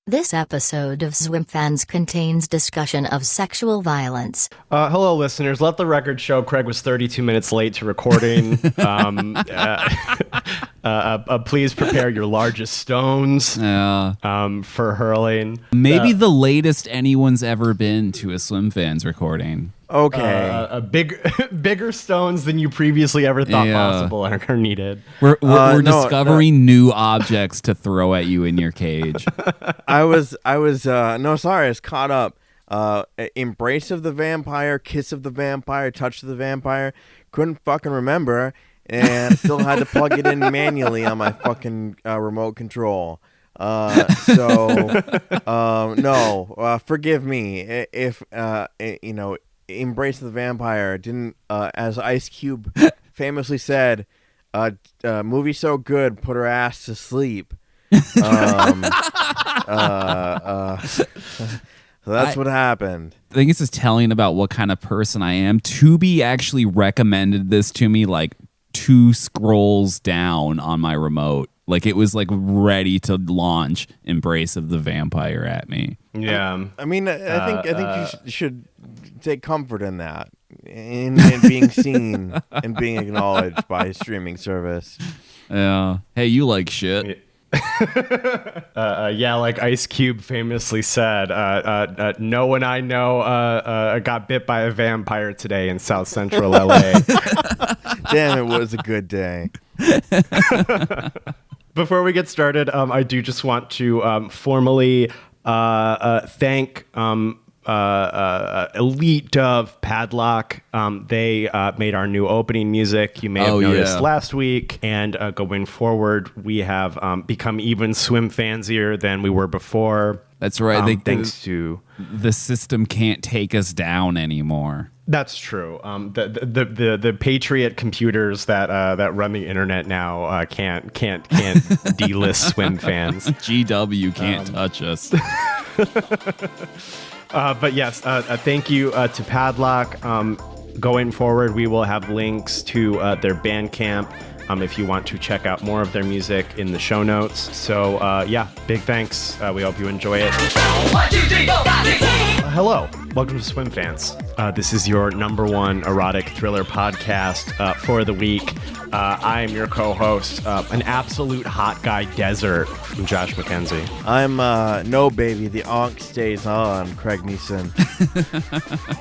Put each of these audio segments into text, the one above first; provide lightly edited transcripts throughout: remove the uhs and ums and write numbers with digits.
This episode of Swim Fans contains discussion of sexual violence. Hello, listeners. Let the record show Craig was 32 minutes late to recording. Please prepare your largest stones for hurling. Maybe the latest anyone's ever been to a Swim Fans recording. Okay. Bigger stones than you previously ever thought possible are needed. We're discovering new objects to throw at you in your cage. I was caught up. Embrace of the vampire, kiss of the vampire, touch of the vampire. Couldn't fucking remember, and still had to plug it in manually on my fucking remote control. Forgive me if Embrace of the Vampire didn't, as Ice Cube famously said, movie so good, put her ass to sleep. So that's what happened. I think this is telling about what kind of person I am. Tubi actually recommended this to me like 2 scrolls down on my remote. Like it was like ready to launch Embrace of the Vampire at me. Yeah. I mean, I think you should take comfort in that, in being seen and being acknowledged by a streaming service. Yeah. Hey, you like shit. Like Ice Cube famously said, no one I know got bit by a vampire today in South Central LA. Damn, it was a good day. Before we get started, I do just want to formally thank Elite Dove Padlock. They made our new opening music. You may have noticed last week. And going forward, we have become even swim fancier than we were before. That's right. Thanks to the system can't take us down anymore. That's true. The Patriot computers that run the internet now can't delist swim fans. GW can't touch us. But yes, thank you to Padlock. Going forward, we will have links to their Bandcamp if you want to check out more of their music in the show notes. So big thanks. We hope you enjoy it. 1, 2, 3, 4, 5, 6, 7. Hello, welcome to Swim Fans. This is your #1 erotic thriller podcast for the week. I am your co-host, an absolute hot guy desert from Josh McKenzie. I'm no baby, the onk stays on, Craig Neeson.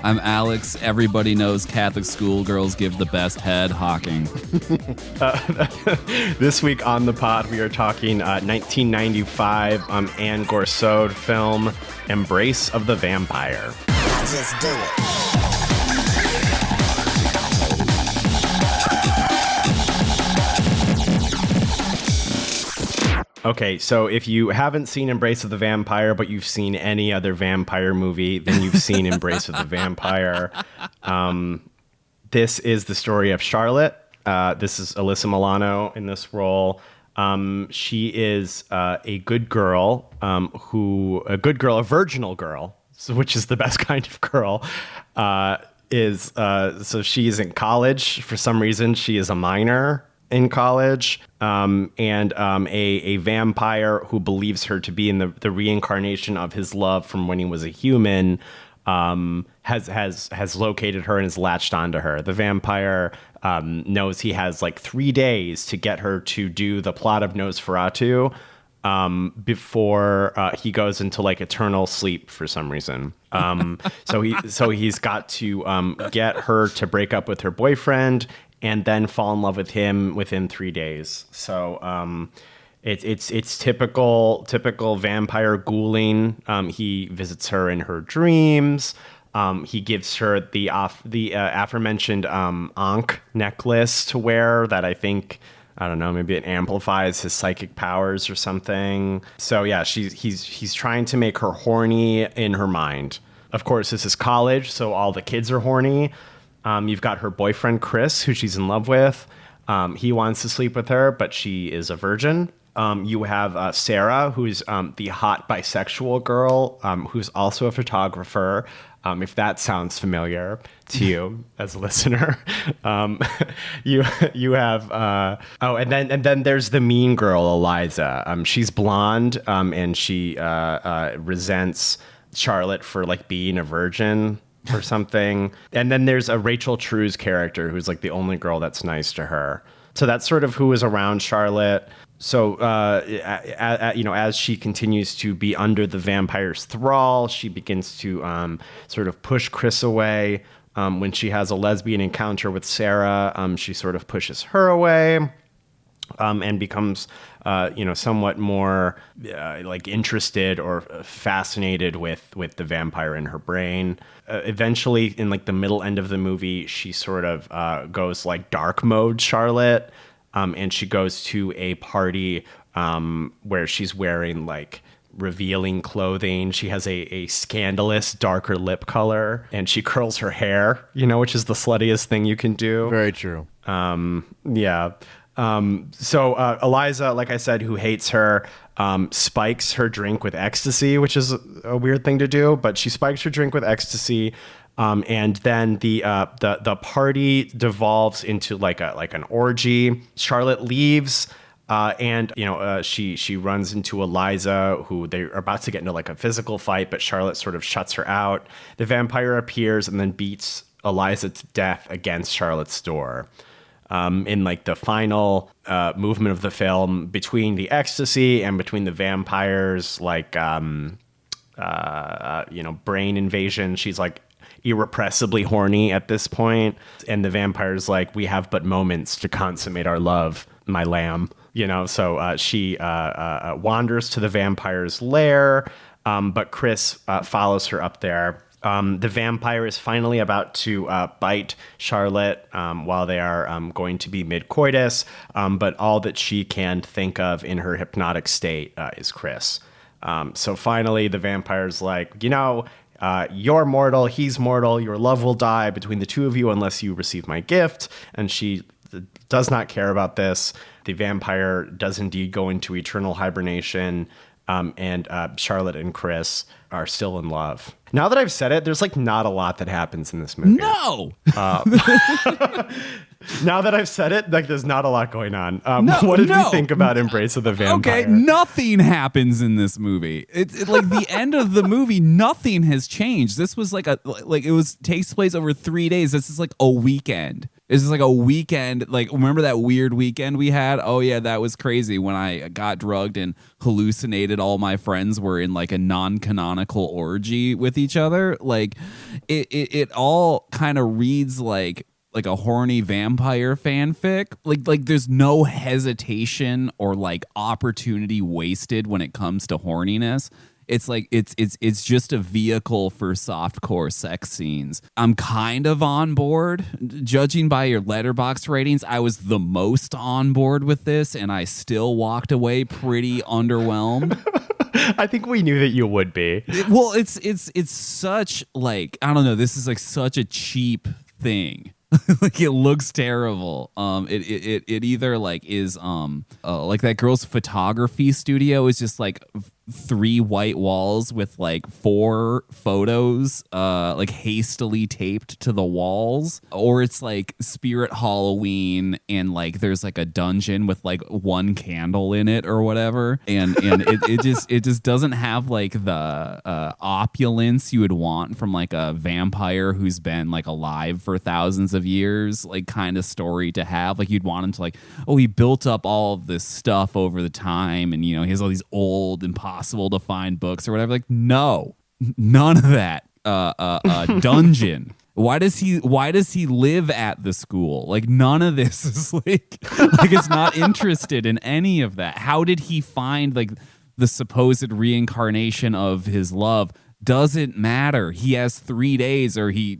I'm Alex. Everybody knows Catholic schoolgirls give the best head, Hawking. This week on the pod, we are talking 1995 Anne Gorsoud film Embrace of the Vampire. Just do it. Okay, so if you haven't seen Embrace of the Vampire, but you've seen any other vampire movie, then you've seen Embrace of the Vampire. This is the story of Charlotte. This is Alyssa Milano in this role. She is a good girl, a virginal girl, which is the best kind of girl. So she's in college. For some reason, she is a minor in college, and a vampire who believes her to be in the reincarnation of his love from when he was a human has located her and has latched onto her. The vampire knows he has like 3 days to get her to do the plot of Nosferatu before he goes into like eternal sleep for some reason. So he's got to get her to break up with her boyfriend and then fall in love with him within 3 days. So it's typical vampire ghouling. He visits her in her dreams. He gives her the aforementioned Ankh necklace to wear that I think, I don't know, maybe it amplifies his psychic powers or something. So yeah, he's trying to make her horny in her mind. Of course, this is college, so all the kids are horny. You've got her boyfriend, Chris, who she's in love with. He wants to sleep with her, but she is a virgin. You have Sarah, who's the hot bisexual girl, who's also a photographer. If that sounds familiar to you as a listener, you have and then there's the mean girl Eliza. She's blonde, and she resents Charlotte for like being a virgin or something. And then there's a Rachel True's character who's like the only girl that's nice to her. So that's sort of who is around Charlotte. So, as she continues to be under the vampire's thrall, she begins to sort of push Chris away. When she has a lesbian encounter with Sarah, she sort of pushes her away. And becomes, somewhat more like interested or fascinated with the vampire in her brain. Eventually, in like the middle end of the movie, she sort of goes like dark mode Charlotte, and she goes to a party where she's wearing like revealing clothing. She has a scandalous darker lip color, and she curls her hair, which is the sluttiest thing you can do. Very true. Yeah. So Eliza, like I said, who hates her, spikes her drink with ecstasy, which is a weird thing to do, but she spikes her drink with ecstasy. And then the party devolves into like an orgy. Charlotte leaves, and she runs into Eliza, who they're about to get into like a physical fight, but Charlotte sort of shuts her out. The vampire appears and then beats Eliza to death against Charlotte's door. In like the final movement of the film, between the ecstasy and between the vampires, like brain invasion, she's like irrepressibly horny at this point, and the vampire's like, we have but moments to consummate our love, my lamb. So she wanders to the vampire's lair, but Chris follows her up there. The vampire is finally about to bite Charlotte while they are going to be mid-coitus, but all that she can think of in her hypnotic state is Chris. So finally, the vampire's like, you're mortal, he's mortal, your love will die between the two of you unless you receive my gift. And she does not care about this. The vampire does indeed go into eternal hibernation, and Charlotte and Chris are still in love. Now that I've said it, there's like not a lot that happens in this movie. No. Now that I've said it, like there's not a lot going on. What did we think about Embrace of the Vampire? Okay, nothing happens in this movie. It's like the end of the movie, nothing has changed. This was takes place over 3 days. This is like a weekend. This is like a weekend. Like, remember that weird weekend we had? Oh yeah, that was crazy when I got drugged and hallucinated all my friends were in like a non-canonical orgy with each other. Like it all kind of reads like a horny vampire fanfic. Like there's no hesitation or like opportunity wasted when it comes to horniness. It's like it's just a vehicle for softcore sex scenes. I'm kind of on board. Judging by your Letterboxd ratings, I was the most on board with this, and I still walked away pretty underwhelmed. I think we knew that you would be. Well, it's such like, I don't know, this is like such a cheap thing. Like it looks terrible. It either like is like that girl's photography studio is just like 3 white walls with like 4 photos like hastily taped to the walls, or it's like Spirit Halloween and like there's like a dungeon with like 1 candle in it or whatever, and it just doesn't have like the opulence you would want from like a vampire who's been like alive for thousands of years, like kind of story to have. Like you'd want him to like, oh, he built up all of this stuff over the time, and he has all these old impossible to find books or whatever. Like, no, none of that. Dungeon. Why does he live at the school? Like none of this is like it's not interested in any of that. How did he find like the supposed reincarnation of his love? Doesn't matter. He has 3 days or he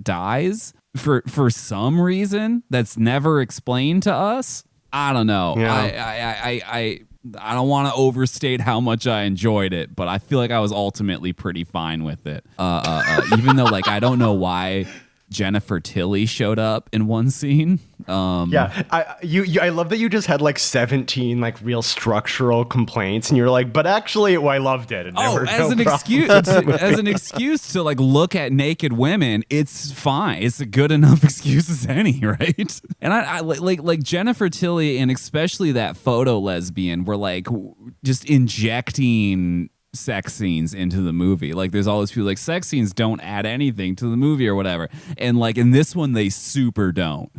dies for some reason that's never explained to us. I don't know. Yeah. I don't want to overstate how much I enjoyed it, but I feel like I was ultimately pretty fine with it. Even though like I don't know why Jennifer Tilly showed up in one scene. Yeah, I love that you just had like 17 like real structural complaints, and you're like, but actually, I loved it. And there were As no an problems. excuse, as an excuse to like look at naked women, it's fine. It's a good enough excuse as any, right? And I like Jennifer Tilly, and especially that photo lesbian, were like just injecting sex scenes into the movie. Like there's all these people like sex scenes don't add anything to the movie or whatever, and like in this one they super don't.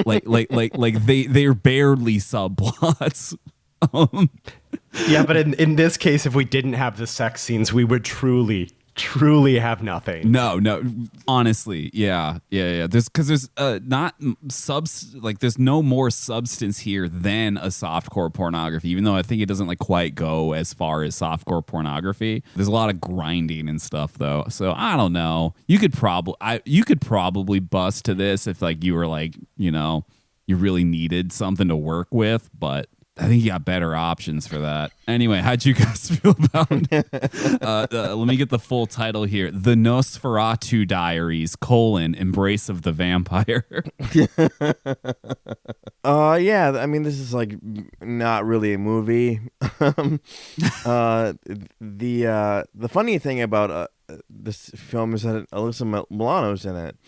like they're barely subplots. Yeah, but in this case, if we didn't have the sex scenes, we would truly have nothing. No, honestly, yeah. There's not there's no more substance here than a softcore pornography. Even though I think it doesn't like quite go as far as softcore pornography. There's a lot of grinding and stuff though. So I don't know. You could probably bust to this if like you were like you really needed something to work with, but I think you got better options for that. Anyway, how'd you guys feel about let me get the full title here. The Nosferatu Diaries, Embrace of the Vampire. Yeah, I mean, this is like not really a movie. The funny thing about this film is that Alyssa Milano's in it.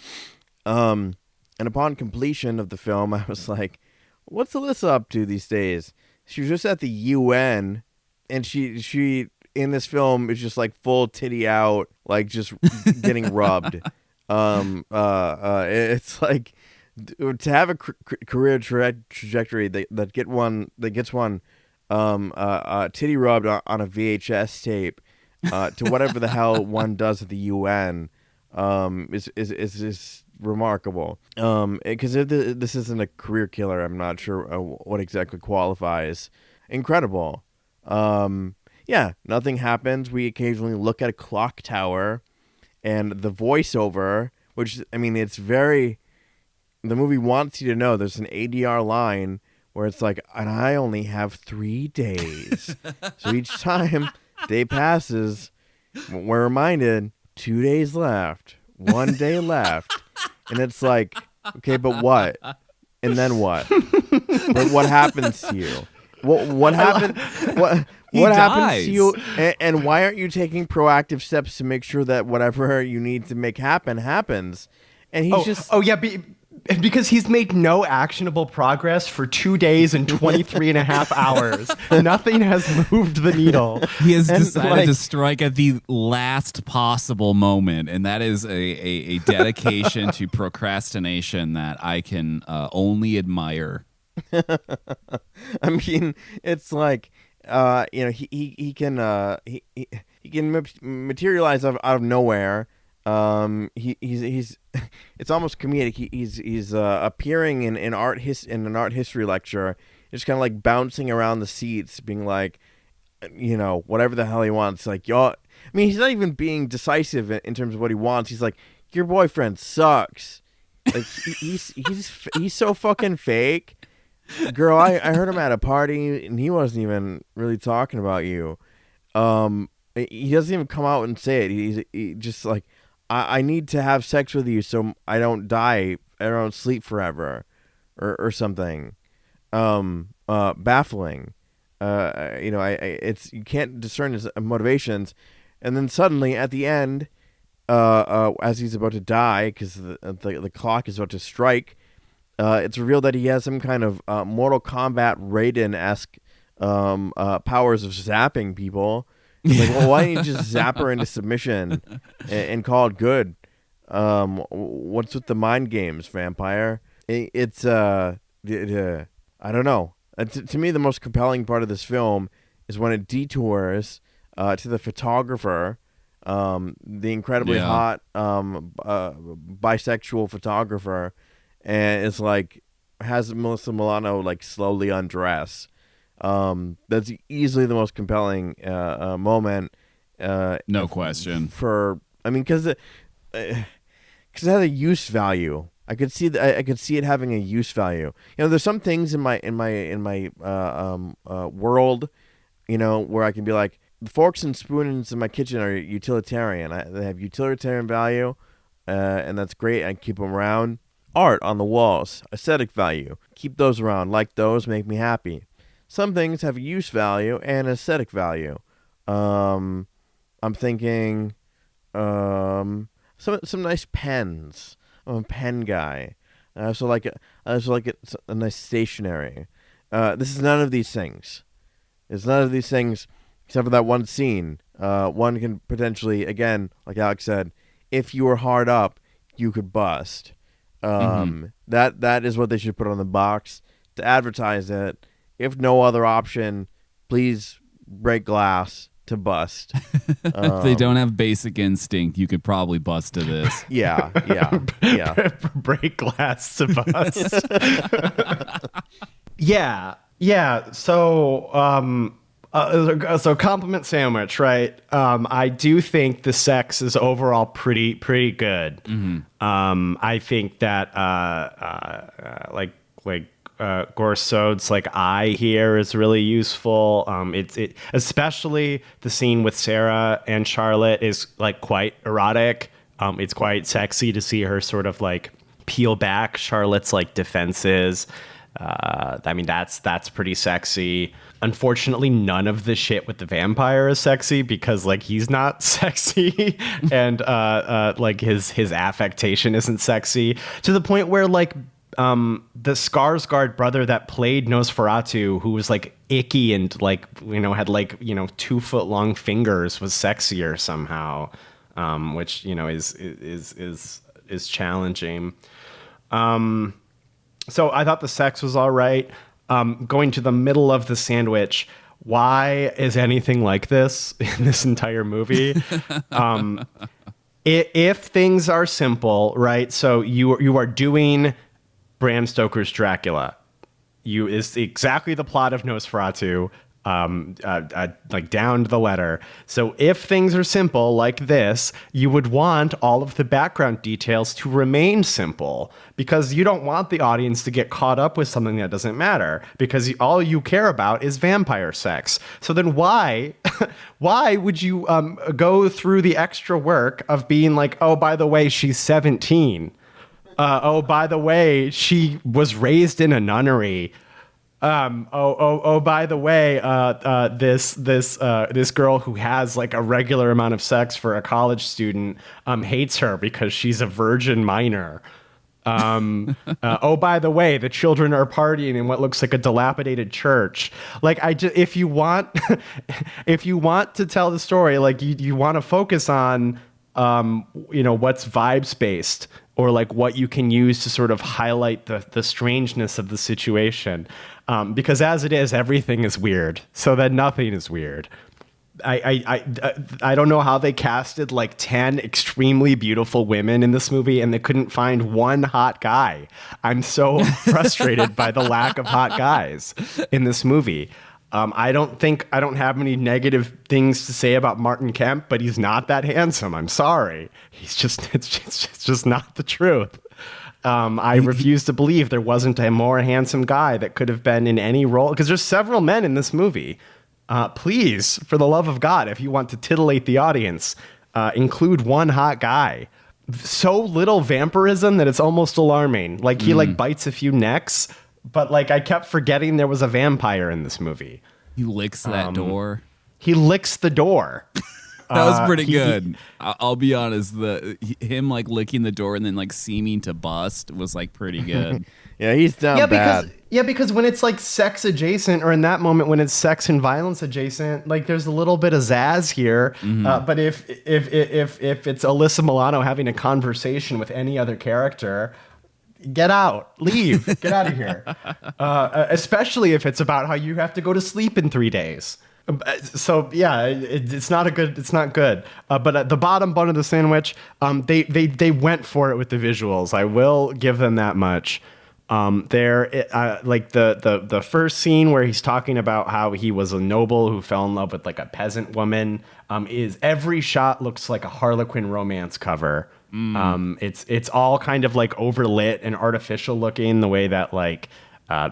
And upon completion of the film, I was like, what's Alyssa up to these days? She was just at the UN, and she in this film is just like full titty out, like just getting rubbed. It's like to have a career trajectory that gets one titty rubbed on a VHS tape to whatever the hell one does at the UN is remarkable. Because if this isn't a career killer, I'm not sure what exactly qualifies. Incredible. Yeah, nothing happens. We occasionally look at a clock tower, and the voiceover, which I mean, it's very. The movie wants you to know there's an ADR line where it's like, and I only have 3 days. So each time day passes, we're reminded 2 days left, 1 day left. And it's like, okay, but what? And then what? But what happens to you? What happened? What happens to you? And why aren't you taking proactive steps to make sure that whatever you need to make happen happens? And he's because he's made no actionable progress for 2 days and 23 and a half hours. Nothing has moved the needle. He has decided to strike at the last possible moment, and that is a dedication to procrastination that I can only admire. I mean, it's like he can materialize out of nowhere. He's it's almost comedic. He's appearing in an art history lecture, just kind of like bouncing around the seats, being like, whatever the hell he wants. Like, y'all. I mean, he's not even being decisive in terms of what he wants. He's like, your boyfriend sucks. Like he's so fucking fake. Girl, I heard him at a party and he wasn't even really talking about you. He doesn't even come out and say it. He's just like, I need to have sex with you so I don't die, I don't sleep forever, or something. Baffling. It's you can't discern his motivations, and then suddenly at the end, as he's about to die because the clock is about to strike, it's revealed that he has some kind of Mortal Kombat Raiden-esque powers of zapping people. Like, well, why don't you just zap her into submission and call it good? What's with the mind games, vampire? It's I don't know. To me, the most compelling part of this film is when it detours to the photographer, the incredibly hot bisexual photographer, and it's like has Melissa Milano like slowly undress. That's easily the most compelling moment. No question. Because it has a use value. I could see it having a use value. There's some things in my world, where I can be like, the forks and spoons in my kitchen are utilitarian. They have utilitarian value. and that's great. I keep them around. Art on the walls, aesthetic value. Keep those around. Like those, make me happy. Some things have use value and aesthetic value. I'm thinking some nice pens. I'm a pen guy. I also like a nice stationery. This is none of these things. It's none of these things except for that one scene. One can potentially, again, like Alex said, if you were hard up, you could bust. That is what they should put on the box to advertise it. If no other option, please break glass to bust. If they don't have Basic Instinct, you could probably bust to this. Yeah. Break glass to bust. Yeah. So compliment sandwich, right? I do think the sex is overall pretty good. I think that Gorsod's like eye here is really useful. It especially the scene with Sarah and Charlotte is like quite erotic. It's quite sexy to see her sort of like peel back Charlotte's like defenses. I mean, that's pretty sexy. Unfortunately, none of the shit with the vampire is sexy because like he's not sexy and like his affectation isn't sexy to the point where like the Skarsgård brother that played Nosferatu, who was like icky and like, you know, had like, you know, 2 foot long fingers, was sexier somehow, which, you know, is challenging. So I thought the sex was all right. Going to the middle of the sandwich. Why is anything like this in this entire movie? If things are simple, right? So you are doing Bram Stoker's Dracula. Is exactly the plot of Nosferatu, like down to the letter. So if things are simple like this, you would want all of the background details to remain simple because you don't want the audience to get caught up with something that doesn't matter because all you care about is vampire sex. So then why would you go through the extra work of being like, oh, by the way, she's 17. Oh, by the way, she was raised in a nunnery. By the way, this girl who has like a regular amount of sex for a college student hates her because she's a virgin minor. By the way, the children are partying in what looks like a dilapidated church. Like if you want to tell the story, like you want to focus on what's vibes based. Or like what you can use to sort of highlight the strangeness of the situation. Because as it is, everything is weird. So then nothing is weird. I don't know how they casted like 10 extremely beautiful women in this movie and they couldn't find one hot guy. I'm so frustrated by the lack of hot guys in this movie. I don't have any negative things to say about Martin Kemp, but he's not that handsome. I'm sorry. It's just not the truth. I refuse to believe there wasn't a more handsome guy that could have been in any role because there's several men in this movie. Please, for the love of God, if you want to titillate the audience, include one hot guy. So little vampirism that it's almost alarming. Like he like bites a few necks. But like I kept forgetting there was a vampire in this movie. He licks that door. He licks the door. That was pretty good. I'll be honest. Him like licking the door and then like seeming to bust was like pretty good. Yeah, he's down bad. Because when it's like sex adjacent, or in that moment when it's sex and violence adjacent, like there's a little bit of zazz here. But if it's Alyssa Milano having a conversation with any other character. Get out, leave, get out of here. Especially if it's about how you have to go to sleep in 3 days. So yeah, it's not good. But at the bottom bun of the sandwich, they went for it with the visuals. I will give them that much. Like the first scene where he's talking about how he was a noble who fell in love with like a peasant woman. Is every shot looks like a Harlequin romance cover. It's all kind of like overlit and artificial looking the way that like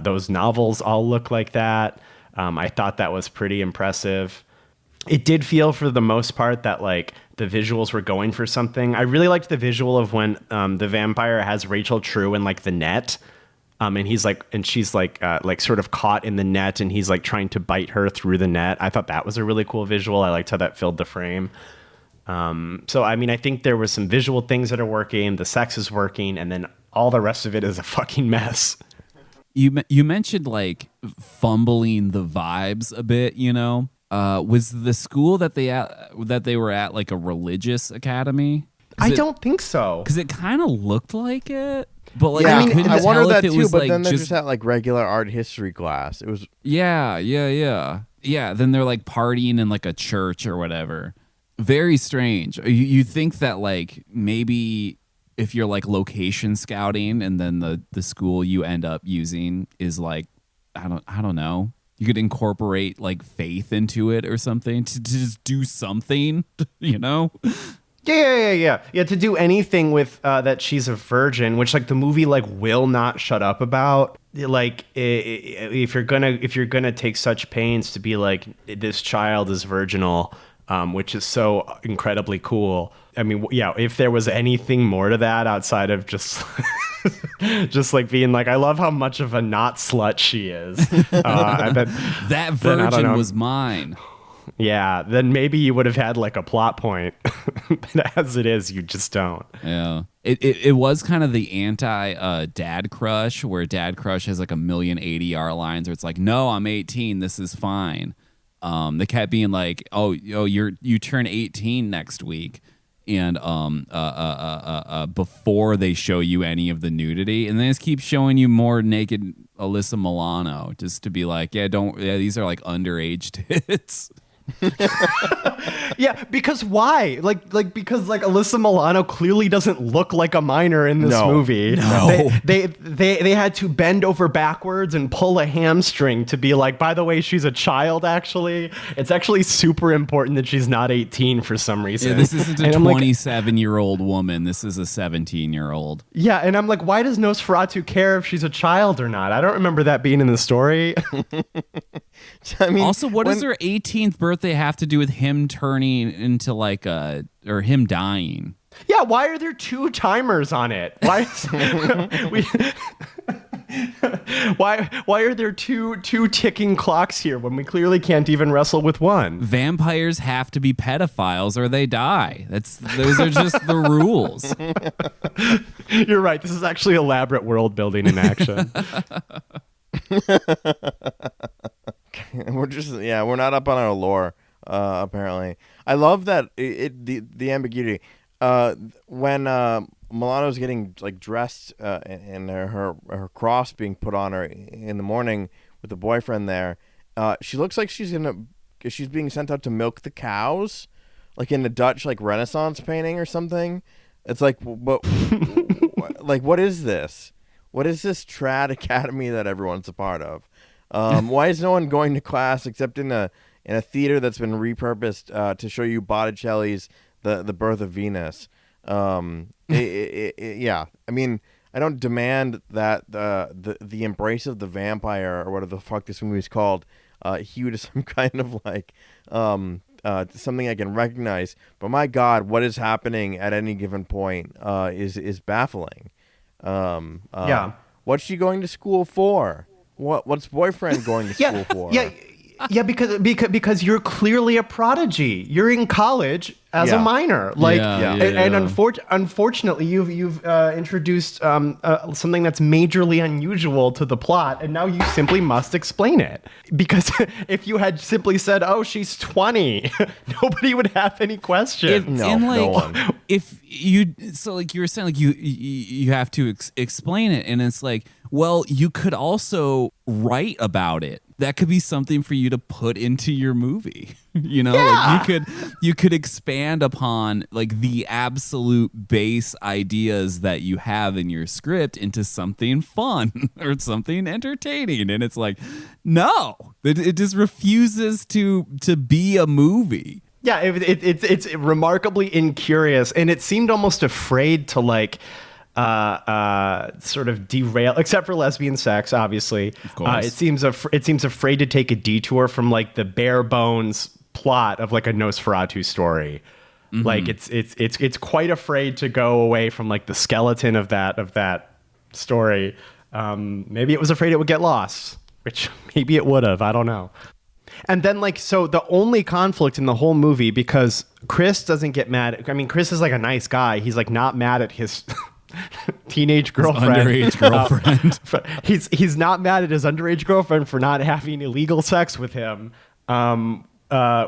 those novels all look like that. I thought that was pretty impressive. it did feel for the most part that like the visuals were going for something. I really liked the visual of when the vampire has Rachel True in like the net. And he's like, and she's like sort of caught in the net, and he's like trying to bite her through the net. I thought that was a really cool visual. I liked how that filled the frame. So, I mean, I think there was some visual things that are working. The sex is working, and then all the rest of it is a fucking mess. You mentioned like fumbling the vibes a bit. You know, was the school that they were at like a religious academy? I don't think so, because it kind of looked like it. But like, Yeah, I couldn't I tell wondered that if it too. was But like then they're just at like regular art history class. It was yeah. Then they're like partying in like a church or whatever. Very strange. You think that like maybe if you're like location scouting, and then the school you end up using is like I don't know. You could incorporate like faith into it or something to just do something, you know? Yeah. To do anything with that she's a virgin, which like the movie like will not shut up about. Like if you're gonna take such pains to be like this child is virginal, which is so incredibly cool. I mean, yeah. If there was anything more to that outside of just just like being like, I love how much of a not slut she is. That virgin was mine. Yeah, then maybe you would have had like a plot point. But as it is, you just don't. Yeah. It was kind of the anti Dad Crush, where Dad Crush has like a million ADR lines where it's like, no, I'm 18, this is fine. They kept being like, you turn 18 next week, and before they show you any of the nudity, and they just keep showing you more naked Alyssa Milano, just to be like, these are like underage tits. Yeah, because why? Because Alyssa Milano clearly doesn't look like a minor in this movie. No. They had to bend over backwards and pull a hamstring to be like, by the way, she's a child. Actually, it's actually super important that she's not 18 for some reason. Yeah, this isn't a 27-year-old woman. This is a 17-year-old. Yeah, and I'm like, why does Nosferatu care if she's a child or not? I don't remember that being in the story. I mean, also, what does her 18th birthday have to do with him turning into like or him dying? Yeah, why are there two timers on it? Why? Why are there two ticking clocks here when we clearly can't even wrestle with one? Vampires have to be pedophiles or they die. Those are just the rules. You're right. This is actually elaborate world building in action. We're not up on our lore, apparently. I love that the ambiguity. When Milano's getting like dressed and her cross being put on her in the morning with the boyfriend there, she looks like she's being sent out to milk the cows, like in a Dutch like Renaissance painting or something. It's like, but like, what is this? What is this trad academy that everyone's a part of? Why is no one going to class except in a theater that's been repurposed to show you Botticelli's The Birth of Venus? Yeah, I mean, I don't demand that the embrace of the vampire, or whatever the fuck this movie is called, hew to some kind of like something I can recognize. But my God, what is happening at any given point is baffling. Yeah. What's she going to school for? What's boyfriend going to school for? Yeah, because you're clearly a prodigy. You're in college as a minor. Unfortunately, you've introduced something that's majorly unusual to the plot, and now you simply must explain it. Because if you had simply said, "Oh, she's 20," nobody would have any question. No one. If you were saying, like you have to explain it, and it's like, well, you could also write about it. That could be something for you to put into your movie. You know, like you could expand upon like the absolute base ideas that you have in your script into something fun or something entertaining. And it's like, no, it just refuses to be a movie. Yeah, it's remarkably incurious, and it seemed almost afraid to like sort of derail, except for lesbian sex, obviously. Of course. It seems afraid to take a detour from like the bare bones plot of like a Nosferatu story. Like it's quite afraid to go away from like the skeleton of that story. Maybe it was afraid it would get lost, which maybe it would have. I don't know. And then like, so the only conflict in the whole movie, because Chris doesn't get mad. I mean, Chris is like a nice guy. He's like not mad at his teenage girlfriend, underage girlfriend. He's not mad at his underage girlfriend for not having illegal sex with him.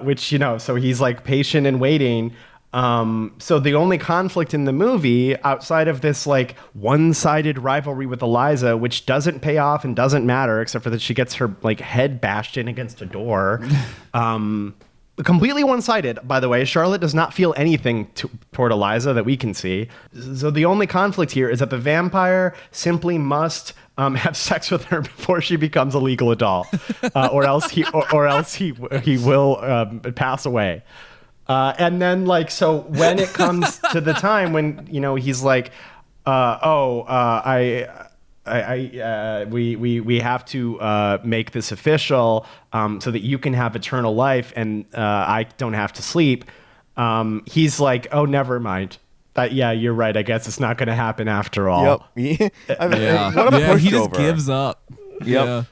Which, you know, so he's like patient and waiting. So the only conflict in the movie outside of this like one-sided rivalry with Eliza, which doesn't pay off and doesn't matter except for that she gets her like head bashed in against a door. Completely one-sided, by the way. Charlotte does not feel anything toward Eliza that we can see. So the only conflict here is that the vampire simply must have sex with her before she becomes a legal adult, or else he will pass away. And then like, so when it comes to the time when, you know, he's like, we have to make this official so that you can have eternal life and I don't have to sleep. He's like, oh, never mind. Yeah, you're right. I guess it's not going to happen after all. Yep. I mean, Yeah, what a he just pushover. gives up. Yep. Yeah.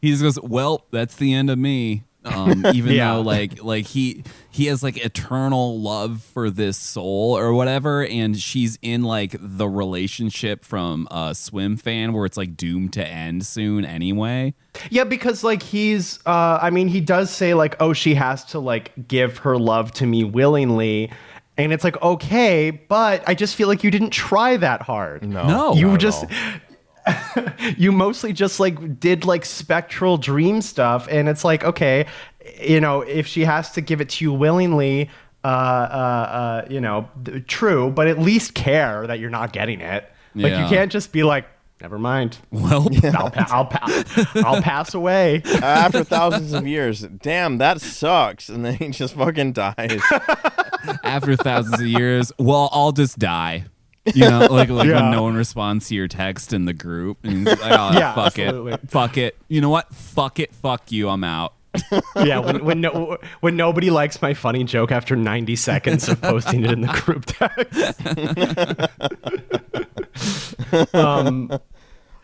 He just goes, well, that's the end of me. Even Yeah. though like he has like eternal love for this soul or whatever, and she's in like the relationship from Swim Fan where it's like doomed to end soon anyway. Yeah, because like he's, I mean, he does say like, oh, she has to like give her love to me willingly. And it's like, okay, but I just feel like you didn't try that hard. No. You not at just, you mostly just like did like spectral dream stuff. And it's like, okay, you know, if she has to give it to you willingly, you know, true, but at least care that you're not getting it. Like Yeah. you can't just be like, never mind. Well, I'll pass away. After thousands of years. Damn, that sucks. And then he just fucking dies. after thousands of years, well, I'll just die. You know, like Yeah. when no one responds to your text in the group. And he's like, oh, Yeah, fuck absolutely. it. Fuck it. You know what? Fuck it. Fuck you. I'm out. Yeah, when nobody likes my funny joke after 90 seconds of posting it in the group text.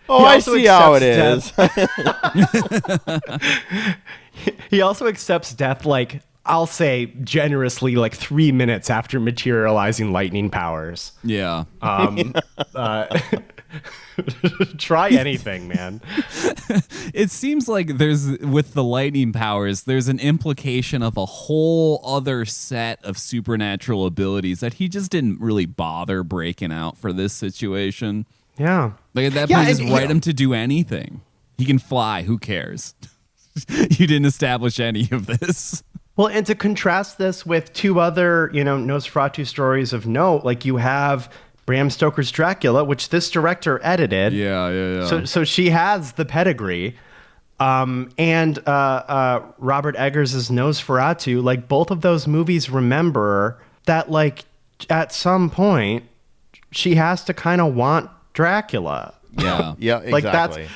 Oh, He I also see how it is. He also accepts death, like, I'll say generously, like 3 minutes after materializing lightning powers. Yeah. Try anything, man. It seems like there's, with the lightning powers, there's an implication of a whole other set of supernatural abilities that he just didn't really bother breaking out for this situation. Yeah. Like at that Yeah, point, just and, write him to do anything. He can fly. Who cares? You didn't establish any of this. Well, and to contrast this with two other, you know, Nosferatu stories of note, like you have Bram Stoker's Dracula, which this director edited. Yeah. So she has the pedigree. And Robert Eggers' Nosferatu, like both of those movies remember that like at some point she has to kind of want Dracula. Yeah. Yeah, Like exactly.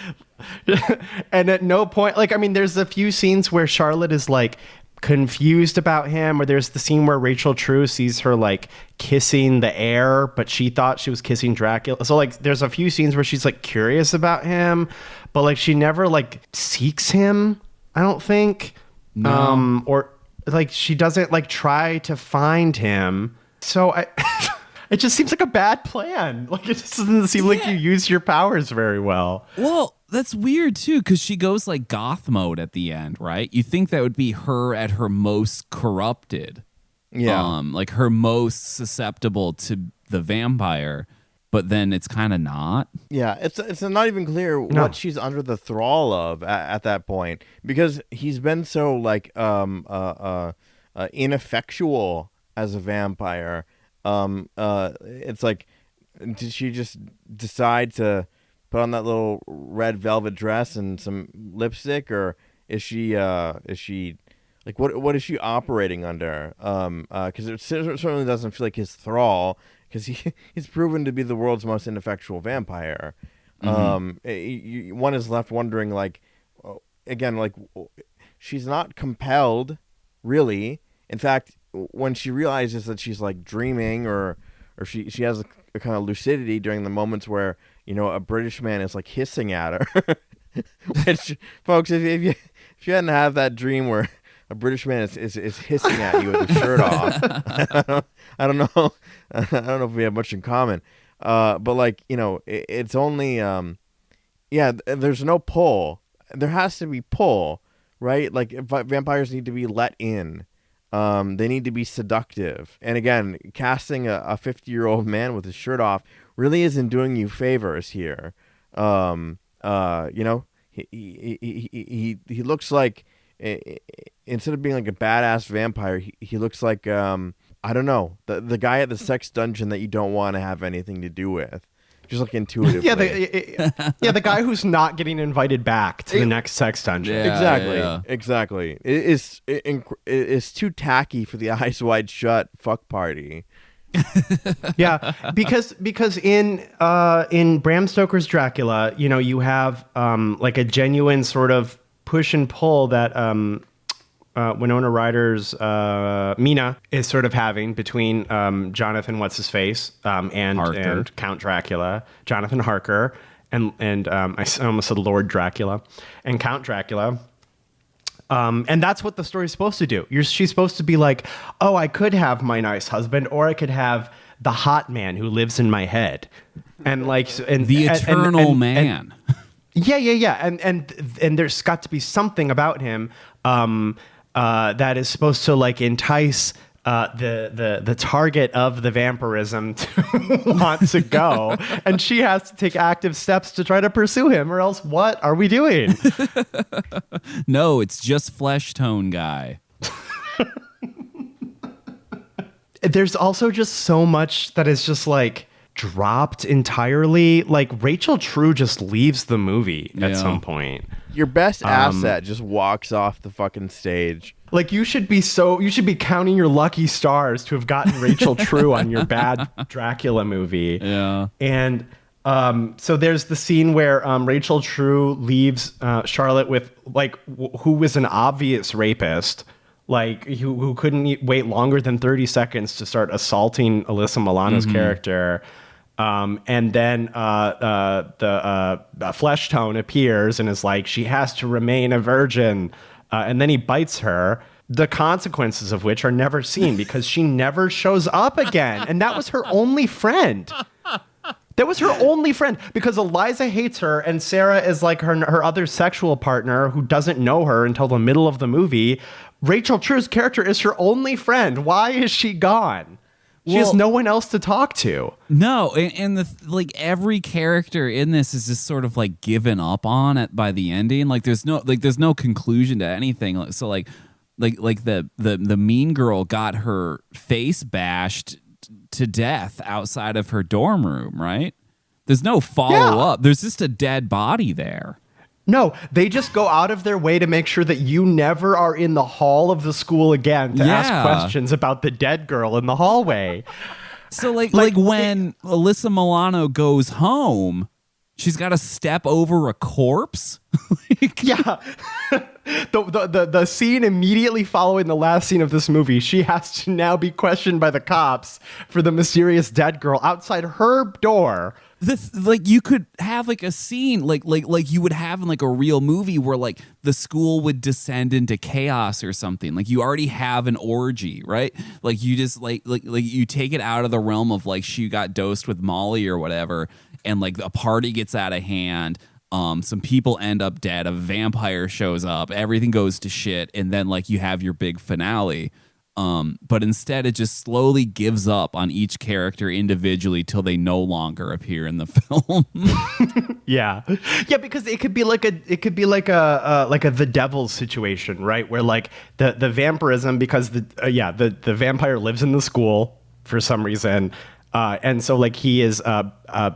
And at no point, like, I mean, there's a few scenes where Charlotte is like confused about him, or there's the scene where Rachel True sees her like kissing the air, but she thought she was kissing Dracula. So like there's a few scenes where she's like curious about him, but like she never like seeks him, I don't think. No. Or like she doesn't like try to find him. So I it just seems like a bad plan. Like it just doesn't seem like you use your powers very well. Well, that's weird too, because she goes like goth mode at the end, right? You think that would be her at her most corrupted. Yeah. Like her most susceptible to the vampire, but then it's kind of not. Yeah, it's not even clear what she's under the thrall of at that point, because he's been so like ineffectual as a vampire. It's like, did she just decide to put on that little red velvet dress and some lipstick, or is she like what is she operating under? Because it certainly doesn't feel like his thrall, because he's proven to be the world's most ineffectual vampire. One is left wondering, like, again, like she's not compelled really. In fact, when she realizes that she's like dreaming or she has a kind of lucidity during the moments where, you know, a British man is like hissing at her. Which, folks, if you hadn't have that dream where a British man is hissing at you with his shirt off, I don't know if we have much in common. But like, you know, it's only there's no pull. There has to be pull, right? Like vampires need to be let in. They need to be seductive. And again, casting a 50-year-old man with his shirt off really isn't doing you favors here. You know, he looks like, instead of being like a badass vampire, he looks like, I don't know, the guy at the sex dungeon that you don't want to have anything to do with. Just like intuitively. The guy who's not getting invited back to the next sex dungeon. Yeah, exactly. It is too tacky for the eyes wide shut fuck party. Yeah, because in Bram Stoker's Dracula, you know, you have like a genuine sort of push and pull that Winona Ryder's Mina is sort of having between Jonathan what's-his-face and Count Dracula, Jonathan Harker, and I almost said Lord Dracula, and Count Dracula. And that's what the story's supposed to do. She's supposed to be like, oh, I could have my nice husband, or I could have the hot man who lives in my head, and like, and the eternal man. Yeah. And there's got to be something about him that is supposed to like entice the target of the vampirism to want to go, and she has to take active steps to try to pursue him, or else what are we doing? No, it's just flesh tone guy. There's also just so much that is just like dropped entirely. Like Rachel True just leaves the movie at some point. Your best asset just walks off the fucking stage. Like you should be counting your lucky stars to have gotten Rachel True on your bad Dracula movie. Yeah. And so there's the scene where Rachel True leaves Charlotte with like who was an obvious rapist, like who couldn't wait longer than 30 seconds to start assaulting Alyssa Milano's character. And then the flesh tone appears and is like, she has to remain a virgin. And then he bites her, the consequences of which are never seen because she never shows up again. And that was her only friend. That was her only friend because Eliza hates her and Sarah is like her other sexual partner who doesn't know her until the middle of the movie. Rachel True's character is her only friend. Why is she gone? She has no one else to talk to. No, and like every character in this is just sort of like given up on it by the ending. Like there's no conclusion to anything. So like the mean girl got her face bashed to death outside of her dorm room, right? There's no follow up. There's just a dead body there. No, they just go out of their way to make sure that you never are in the hall of the school again to ask questions about the dead girl in the hallway. So like when Alyssa Milano goes home, she's got to step over a corpse. Yeah. The scene immediately following the last scene of this movie, she has to now be questioned by the cops for the mysterious dead girl outside her door. Like you could have like a scene like you would have in like a real movie where like the school would descend into chaos or something. Like you already have an orgy, right? Like you just like you take it out of the realm of like she got dosed with Molly or whatever, and like a party gets out of hand. Some people end up dead. A vampire shows up. Everything goes to shit, and then like you have your big finale. But instead, it just slowly gives up on each character individually till they no longer appear in the film. Yeah, because it could be like a the Devil's situation, right? Where like the vampirism, because the vampire lives in the school for some reason, and so like he is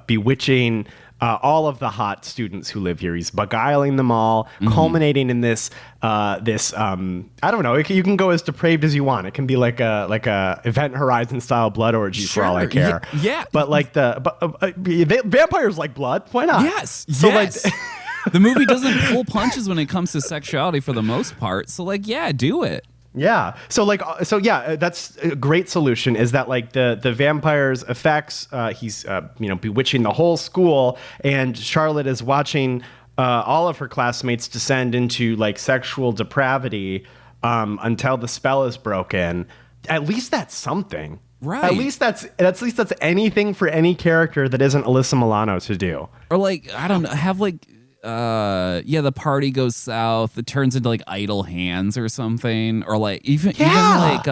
bewitching all of the hot students who live here. He's beguiling them all, culminating in this I don't know. You can go as depraved as you want. It can be like a Event Horizon style blood orgy for all I care. Yeah. But like vampires like blood. Why not? Yes. So yes. Like the movie doesn't pull punches when it comes to sexuality for the most part. So like, yeah, do it. Yeah. So yeah, that's a great solution. Is that like the vampire's effects? He's bewitching the whole school, and Charlotte is watching all of her classmates descend into like sexual depravity until the spell is broken. At least that's something. Right. At least that's anything for any character that isn't Alyssa Milano to do. Or like, I don't know, have like the party goes south, it turns into like idle hands or something, or like even like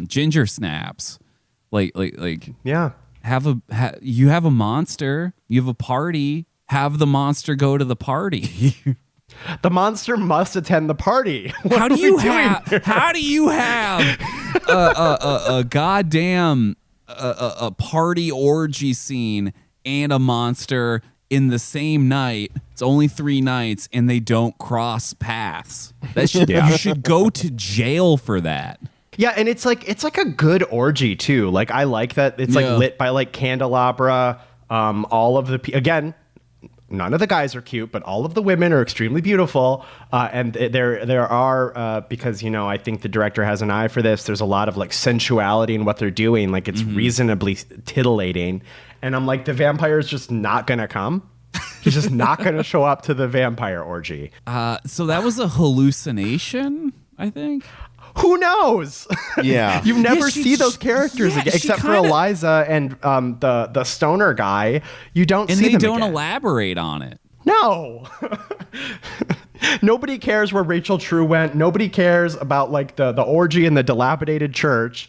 ginger snaps. Like Yeah. You have a monster, you have a party, have the monster go to the party. The monster must attend the party. How do you have a goddamn a party orgy scene and a monster in the same night? It's only 3 nights and they don't cross paths. That should you should go to jail for that. Yeah, and it's like a good orgy too. Like I like that it's like lit by like candelabra. All of the again, none of the guys are cute, but all of the women are extremely beautiful. And there are because I think the director has an eye for this. There's a lot of like sensuality in what they're doing. Like it's reasonably titillating. And I'm like, the vampire is just not gonna come. He's just not gonna show up to the vampire orgy. So that was a hallucination, I think. Who knows? Yeah. You never see those characters again, except for Eliza and the stoner guy. You don't see them and they don't again. Elaborate on it. No. Nobody cares where Rachel True went. Nobody cares about like the orgy in the dilapidated church.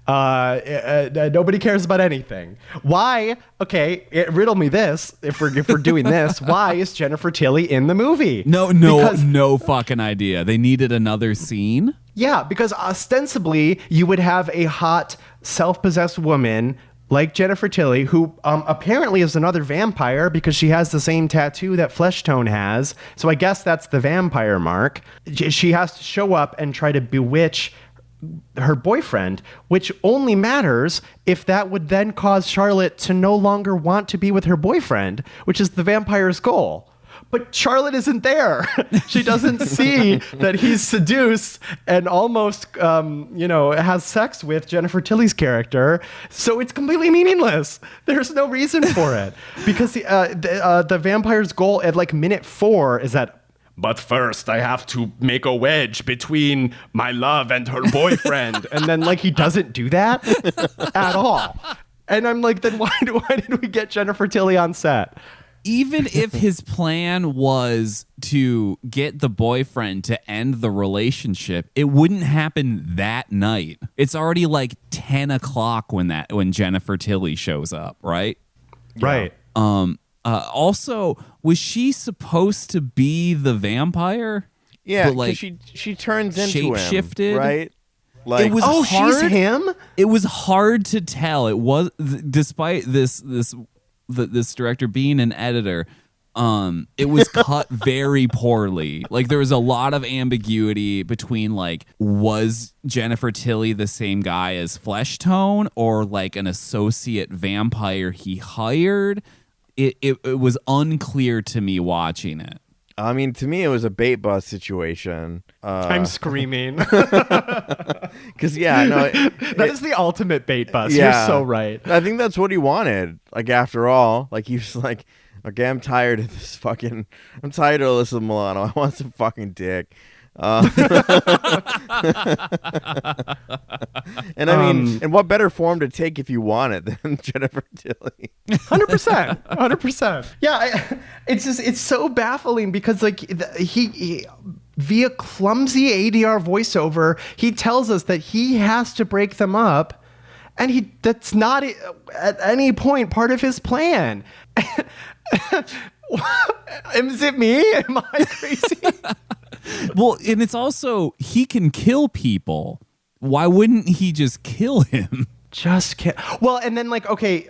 Nobody cares about anything. Why? Okay, riddle me this. If we're doing this, why is Jennifer Tilly in the movie? No fucking idea. They needed another scene. Yeah, because ostensibly you would have a hot, self-possessed woman like Jennifer Tilly, who apparently is another vampire because she has the same tattoo that Fleshtone has. So I guess that's the vampire mark. She has to show up and try to bewitch her boyfriend, which only matters if that would then cause Charlotte to no longer want to be with her boyfriend, which is the vampire's goal. But Charlotte isn't there. She doesn't see that he's seduced and almost, has sex with Jennifer Tilly's character. So it's completely meaningless. There's no reason for it. Because the vampire's goal at like minute 4 is that, but first I have to make a wedge between my love and her boyfriend. And then like he doesn't do that at all. And I'm like, then why did we get Jennifer Tilly on set? Even if his plan was to get the boyfriend to end the relationship, it wouldn't happen that night. It's already like 10 o'clock when Jennifer Tilly shows up, right? Right. Also, was she supposed to be the vampire? Yeah, but like she turns into him, shape-shifted, right? Like, it was hard. She's him? It was hard to tell. It was despite this director being an editor, it was cut very poorly. Like there was a lot of ambiguity between like, was Jennifer Tilly the same guy as Fleshtone or like an associate vampire he hired? It was unclear to me watching it. I mean, to me, it was a bait bus situation. I'm screaming. Because, that is the ultimate bait bus. Yeah. You're so right. I think that's what he wanted. Like, after all, like, he was like, okay, I'm tired of this fucking, I'm tired of Alyssa Milano. I want some fucking dick. And I mean, and what better form to take if you want it than Jennifer Tilly? 100%. Yeah, it's so baffling because like he via clumsy ADR voiceover, he tells us that he has to break them up, and that's not at any point part of his plan. Is it me? Am I crazy? Well, and it's also, he can kill people. Why wouldn't he just kill him? Just kill. Well, and then like, okay,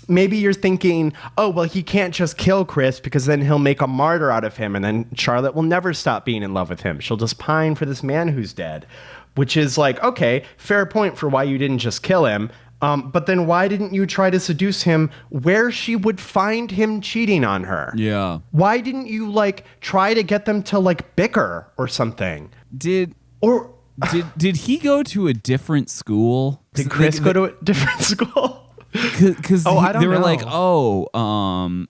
maybe you're thinking, oh, well, he can't just kill Chris because then he'll make a martyr out of him. And then Charlotte will never stop being in love with him. She'll just pine for this man who's dead, which is like, okay, fair point for why you didn't just kill him. But then why didn't you try to seduce him where she would find him cheating on her? Yeah. Why didn't you like try to get them to like bicker or something? Did Or Did he go to a different school? did Chris go to a different school? Because I don't they were know. like,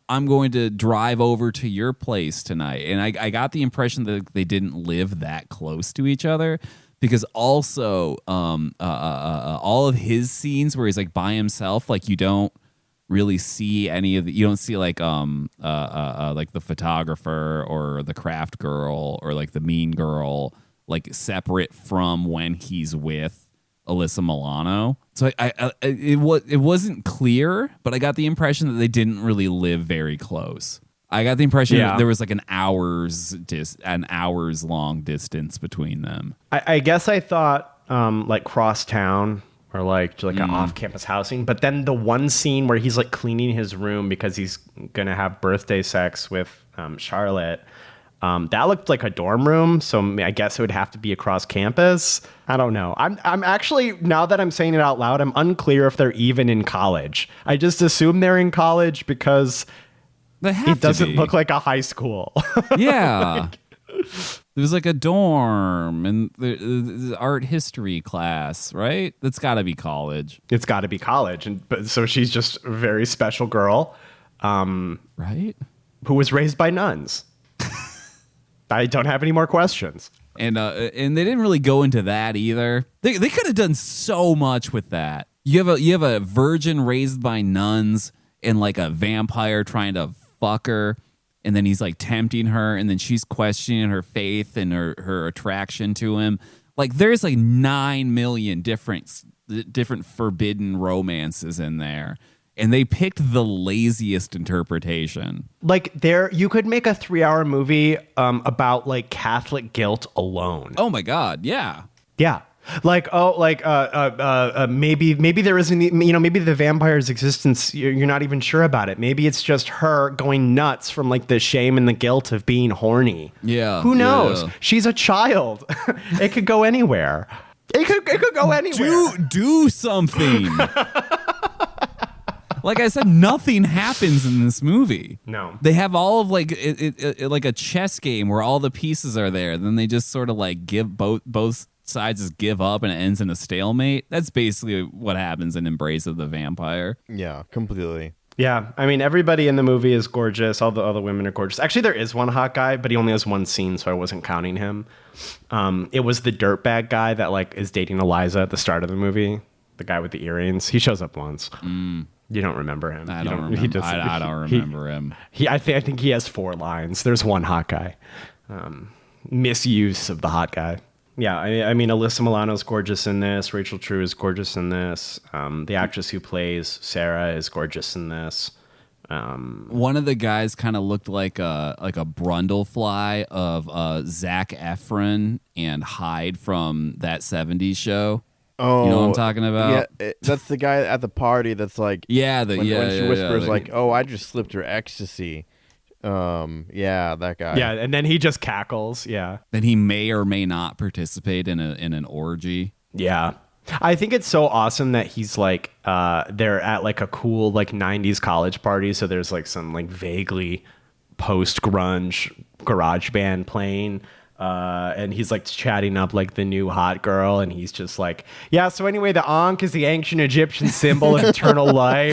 I'm going to drive over to your place tonight. And I got the impression that they didn't live that close to each other. Because also, all of his scenes where he's like by himself, like you don't really see any of the, you don't see like the photographer or the craft girl or like the mean girl like separate from when he's with Alyssa Milano. So it wasn't clear, but I got the impression that they didn't really live very close. I got the impression that there was like an hours long distance between them. I guess I thought like cross town or like an off-campus housing, but then the one scene where he's like cleaning his room because he's gonna have birthday sex with Charlotte, that looked like a dorm room, so I guess it would have to be across campus. I don't know. I'm actually, now that I'm saying it out loud, I'm unclear if they're even in college. I just assume they're in college because it doesn't look like a high school. Yeah. There's like a dorm and the art history class, right? That's got to be college. It's got to be college. But so she's just a very special girl. Right? Who was raised by nuns. I don't have any more questions. And they didn't really go into that either. They could have done so much with that. You have a virgin raised by nuns and like a vampire trying to fuck her, and then he's like tempting her, and then she's questioning her faith and her attraction to him. Like there's like 9 million different forbidden romances in there. And they picked the laziest interpretation. Like you could make a 3-hour movie about like Catholic guilt alone. Oh my God, yeah. Yeah. Like, maybe there isn't, maybe the vampire's existence, you're not even sure about it. Maybe it's just her going nuts from like the shame and the guilt of being horny. Yeah. Who knows? Yeah. She's a child. It could go anywhere. It could go anywhere. Do something. Like I said, nothing happens in this movie. No. They have all of like like a chess game where all the pieces are there. Then they just sort of like give both sides just give up and it ends in a stalemate. That's basically what happens in Embrace of the Vampire. Yeah, completely. Yeah, I mean, everybody in the movie is gorgeous. All the other women are gorgeous. Actually, there is one hot guy, but he only has one scene, so I wasn't counting him. It was the dirtbag guy that like is dating Eliza at the start of the movie. The guy with the earrings. He shows up once. You don't remember him. I don't remember. I don't remember him. I think he has 4 lines. There's one hot guy. Misuse of the hot guy. Yeah, I mean, Alyssa Milano's gorgeous in this. Rachel True is gorgeous in this. The actress who plays Sarah is gorgeous in this. One of the guys kind of looked like a Brundlefly of Zac Efron and Hyde from that 70s show. Oh, you know what I'm talking about? Yeah, that's the guy at the party that's like, when she whispers like, "Oh, I just slipped her ecstasy." Yeah, that guy. Yeah, and then he just cackles. Yeah. Then he may or may not participate in an orgy. Yeah. I think it's so awesome that he's like they're at like a cool like 90s college party, so there's like some like vaguely post-grunge garage band playing. And he's like chatting up like the new hot girl, and he's just like, yeah, so anyway, the Ankh is the ancient Egyptian symbol of eternal life.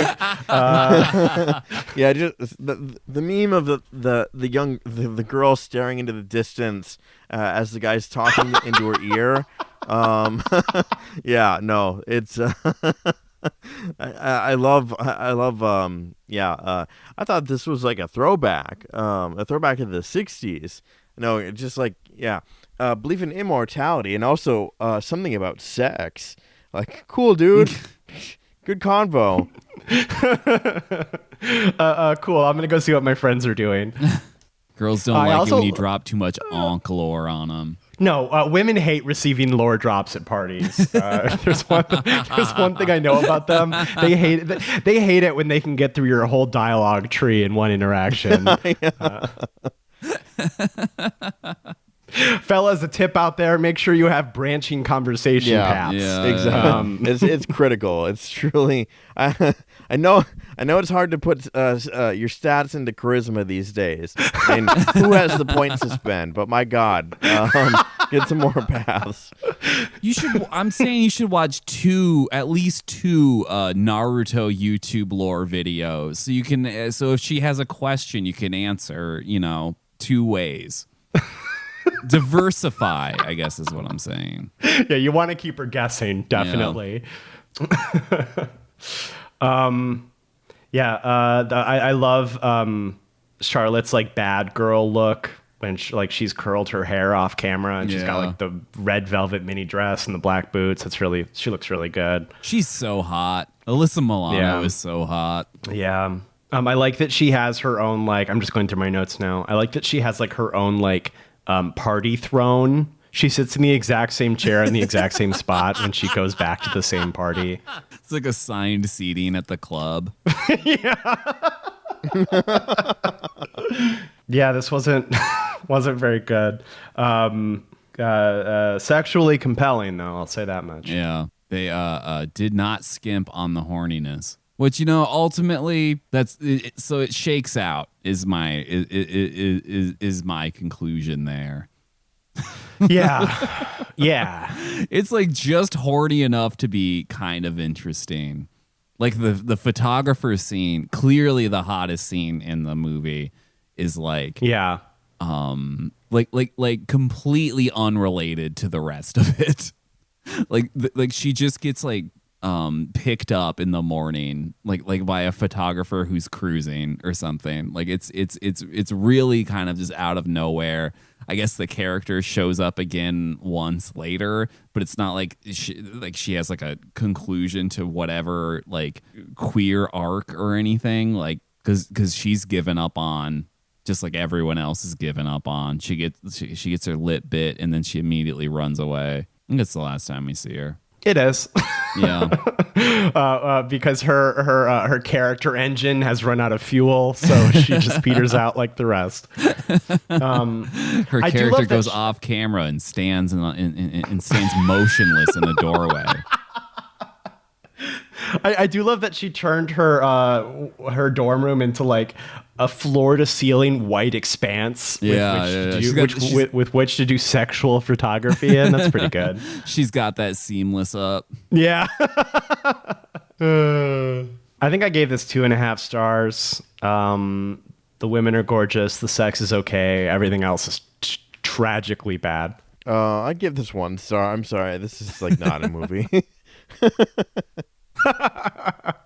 Yeah, just the meme of the girl staring into the distance as the guy's talking into her ear. Yeah, no, it's I thought this was like a throwback to the 60s. No, it's just like, belief in immortality and also something about sex. Like, cool, dude. Good convo. Cool. I'm going to go see what my friends are doing. Girls don't like it when you drop too much onk lore on them. No, women hate receiving lore drops at parties. There's one thing I know about them. They hate it. They hate it when they can get through your whole dialogue tree in one interaction. Fellas, a tip out there: make sure you have branching conversation paths. Yeah, exactly. It's critical. It's truly. I know it's hard to put your stats into charisma these days. I mean, who has the points to spend? But my God, Get some more baths. You should. I'm saying you should watch at least two Naruto YouTube lore videos, so you can. So if she has a question, you can answer. Two ways. Diversify, I guess, is what I'm saying. Yeah, you want to keep her guessing, definitely. I love Charlotte's like bad girl look when she's curled her hair off camera and she's got like the red velvet mini dress and the black boots. She looks really good. She's so hot. Alyssa Milano is so hot. Yeah. I like that she has her own like. I'm just going through my notes now. I like that she has like her own like party throne. She sits in the exact same chair in the exact same spot when she goes back to the same party. It's like assigned seating at the club. Yeah, this wasn't very good. Sexually compelling, though. I'll say that much. Yeah, they did not skimp on the horniness, which ultimately that's it, so it shakes out. Is my conclusion there? Yeah. It's like just horny enough to be kind of interesting. Like the photographer scene, clearly the hottest scene in the movie, is like like completely unrelated to the rest of it. like she just gets like picked up in the morning like by a photographer who's cruising or something. Like it's really kind of just out of nowhere. I guess the character shows up again once later, but it's not like she has like a conclusion to whatever like queer arc or anything, like because she's given up on, just like everyone else is given up on. She gets her lip bit and then she immediately runs away. I think it's the last time we see her. It is. Yeah. Because her character engine has run out of fuel, so she just peters out like the rest. Her character goes off camera and stands and stands motionless in the doorway. I do love that she turned her dorm room into like a floor to ceiling white expanse with which to do sexual photography in. That's pretty good. She's got that seamless up. Yeah. I think I gave this 2.5 stars. The women are gorgeous. The sex is okay. Everything else is tragically bad. I give this 1 star. I'm sorry. This is like not a movie.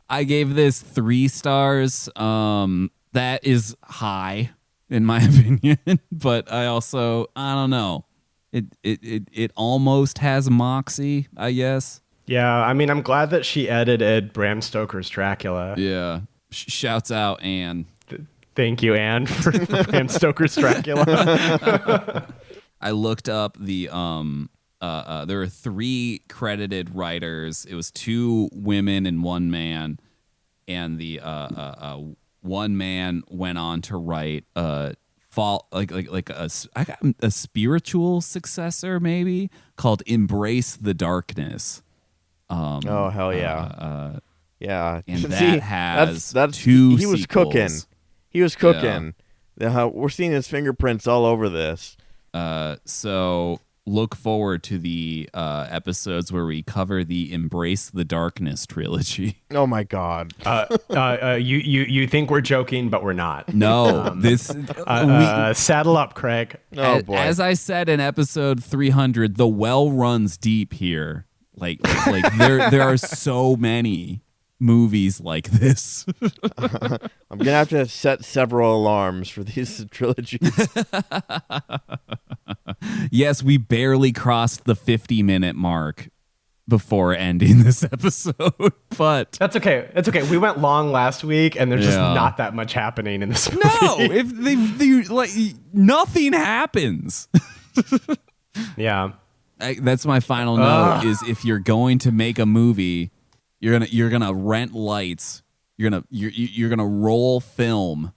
I gave this 3 stars. That is high in my opinion, but I don't know. It almost has moxie, I guess. Yeah, I mean, I'm glad that she edited Bram Stoker's Dracula. Yeah. Shouts out Anne. Thank you, Anne, for Bram Stoker's Dracula. I looked up the there were 3 credited writers. It was 2 women and 1 man, and the one man went on to write a spiritual successor, maybe, called Embrace the Darkness. Oh hell yeah. Yeah, and that has that's 2 he was sequels. cooking. He was cooking. Yeah. We're seeing his fingerprints all over this. So look forward to the episodes where we cover the Embrace the Darkness trilogy. Oh my god. You think we're joking, but we're not. No, saddle up, Craig. Oh boy. As I said in episode 300, the well runs deep here. Like there are so many movies like this. I'm gonna have to set several alarms for these trilogies. Yes, we barely crossed the 50-minute mark before ending this episode, but That's okay. It's okay. We went long last week, and there's just not that much happening in this movie. no, if they like nothing happens. Yeah. That's my final note. Is if you're going to make a movie, you're gonna rent lights. You're gonna roll film.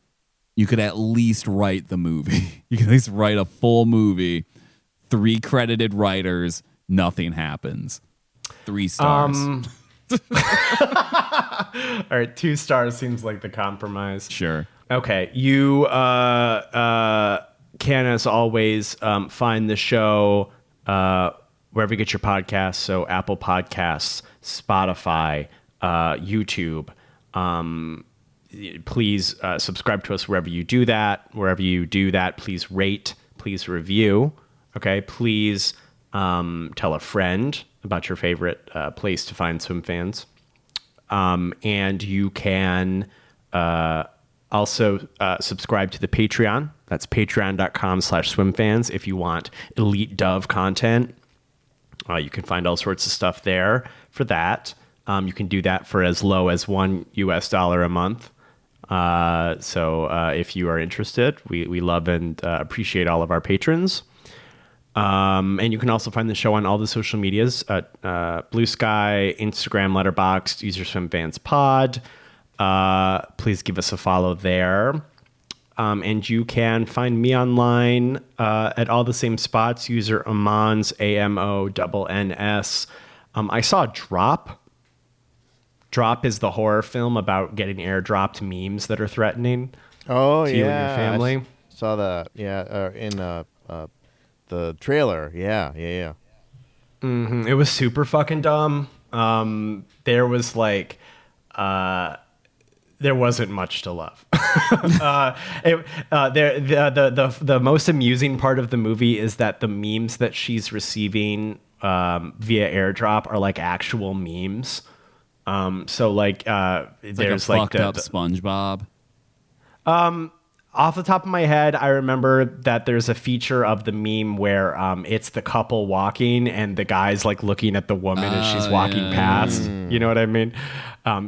You could at least write the movie. You could at least write a full movie. 3 credited writers. Nothing happens. 3 stars. All right, 2 stars seems like the compromise. Sure. Okay, you can, as always, find the show wherever you get your podcasts. So Apple Podcasts, Spotify, YouTube. Please subscribe to us wherever you do that. Wherever you do that, please rate, please review. Okay, please tell a friend about your favorite place to find swim fans. And you can also subscribe to the Patreon. That's patreon.com/swimfans if you want elite Dove content. You can find all sorts of stuff there for that. You can do that for as low as $1 a month. So if you are interested, we love and appreciate all of our patrons. And you can also find the show on all the social medias, Blue Sky, Instagram, Letterboxd, User Swim Fans Pod. Please give us a follow there. And you can find me online at all the same spots, user Amons, AMONNS. I saw Drop. Drop is the horror film about getting airdropped memes that are threatening Oh, to you and your family. I saw that. Yeah, in the trailer. Yeah. It was super fucking dumb. There was like, there wasn't much to love. The most amusing part of the movie is that the memes that she's receiving via airdrop are like actual memes. So like, there's like a like fucked up SpongeBob. Off the top of my head, I remember that there's a feature of the meme where it's the couple walking and the guy's like looking at the woman as she's walking past. You know what I mean?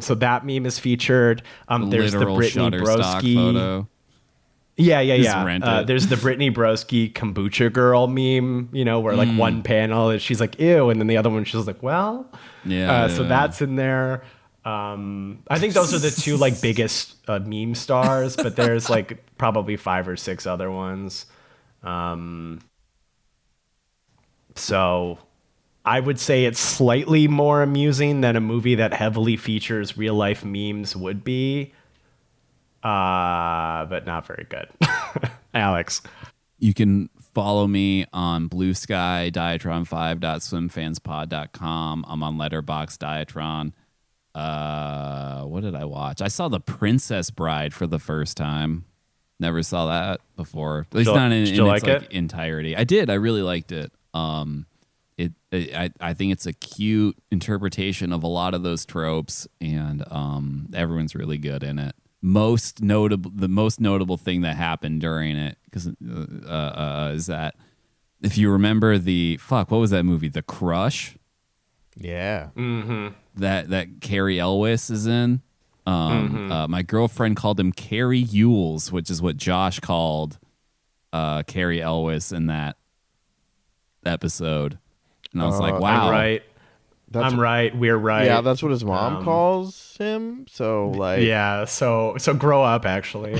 So that meme is featured. There's the Literal Brittany Shutterstock Broski photo. Yeah. rent it. There's the Brittany Broski kombucha girl meme, you know, where like one panel is she's like, ew, and then the other one she's like, well. So that's in there. I think those are the two like biggest meme stars, but there's like probably 5 or 6 other ones. So I would say it's slightly more amusing than a movie that heavily features real life memes would be. But not very good. Alex. You can follow me on Blue Sky, diatron5.swimfanspod.com. I'm on Letterboxd, Diatron. What did I watch? I saw The Princess Bride for the first time. Never saw that before. At least not in its like like, it? entirety. I did. I really liked it. I think it's a cute interpretation of a lot of those tropes, and everyone's really good in it. The most notable thing that happened during it is that if you remember what was that movie? The Crush. Yeah. That Carrie Elwes is in. My girlfriend called him Carrie Ewells, which is what Josh called Carrie Elwes in that episode. And I was like, wow. I'm right. We're right. Yeah, that's what his mom calls him. So like, yeah. So grow up, actually.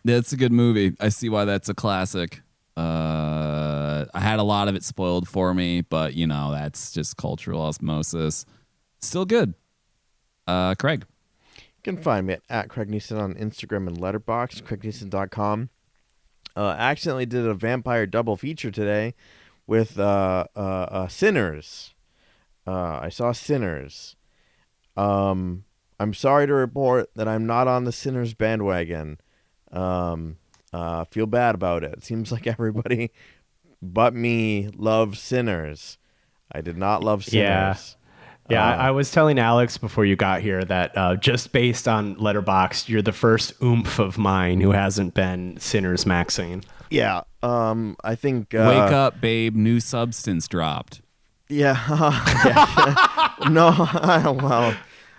That's a good movie. I see why that's a classic. I had a lot of it spoiled for me, but you know, that's just cultural osmosis. Still good. Craig. You can find me at Craig Neeson on Instagram and Letterboxd, craigneeson.com. Accidentally did a vampire double feature today with Sinners. I saw Sinners. I'm sorry to report that I'm not on the Sinners bandwagon. Feel bad about it. It seems like everybody but me loves Sinners. I did not love Sinners. Yeah, I was telling Alex before you got here that just based on Letterboxd, you're the first oomph of mine who hasn't been Sinners maxing. Yeah, I think... Wake up, babe. New substance dropped. Yeah. No,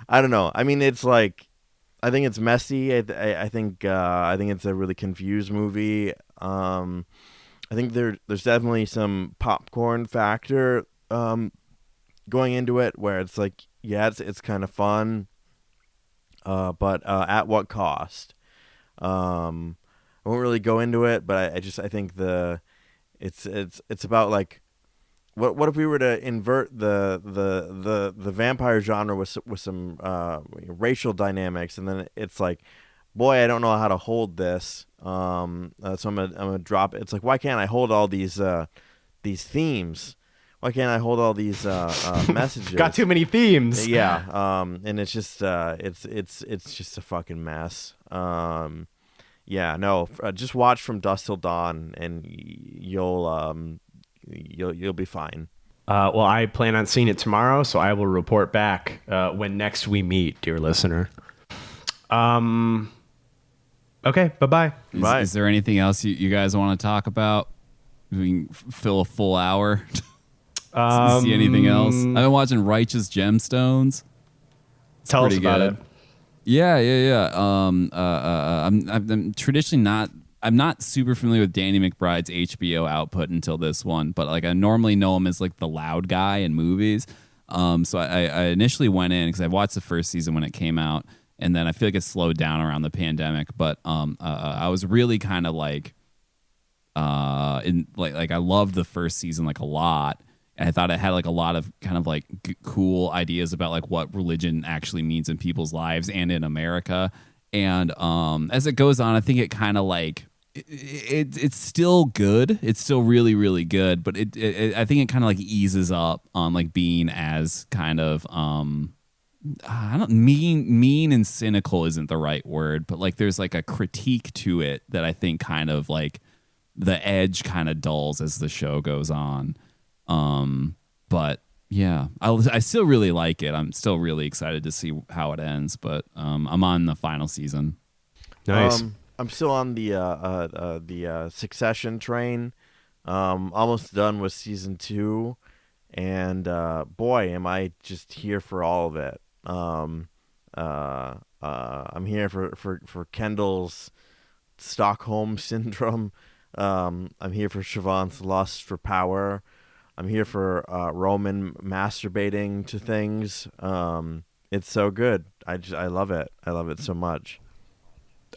I don't know. I mean, it's like... I think it's messy. I think it's a really confused movie. I think there's definitely some popcorn factor going into it, where it's like, yeah, it's kind of fun, but at what cost? I won't really go into it, but I think it's about like, what if we were to invert the vampire genre with some racial dynamics, and then it's like boy, I don't know how to hold this. So I'm gonna drop it. It's like, why can't I hold all these themes? Why can't I hold all these messages? Got too many themes. Yeah. And it's just it's just a fucking mess. Yeah. No. Just watch From Dusk Till Dawn, and you'll be fine. Well, I plan on seeing it tomorrow, so I will report back when next we meet, dear listener. Okay, bye-bye. Bye. Is there anything else you guys want to talk about? We can fill a full hour. See anything else? I've been watching Righteous Gemstones. Tell us about it. Yeah. I'm traditionally not. I'm not super familiar with Danny McBride's HBO output until this one, but like I normally know him as like the loud guy in movies. So I initially went in because I watched the first season when it came out, and then I feel like it slowed down around the pandemic. But I was really kind of like, I loved the first season like a lot. And I thought it had like a lot of kind of like cool ideas about like what religion actually means in people's lives and in America. And as it goes on, I think it kind of like it's still good. It's still really, really good. But it I think it kind of like eases up on like being as kind of I don't mean and cynical isn't the right word, but like there's like a critique to it that I think kind of like the edge kind of dulls as the show goes on. But yeah, I still really like it. I'm still really excited to see how it ends, but I'm on the final season. Nice. I'm still on the Succession train. Almost done with season 2, and boy, am I just here for all of it. I'm here for Kendall's Stockholm syndrome. I'm here for Siobhan's lust for power. I'm here for Roman masturbating to things. It's so good. I love it. I love it so much.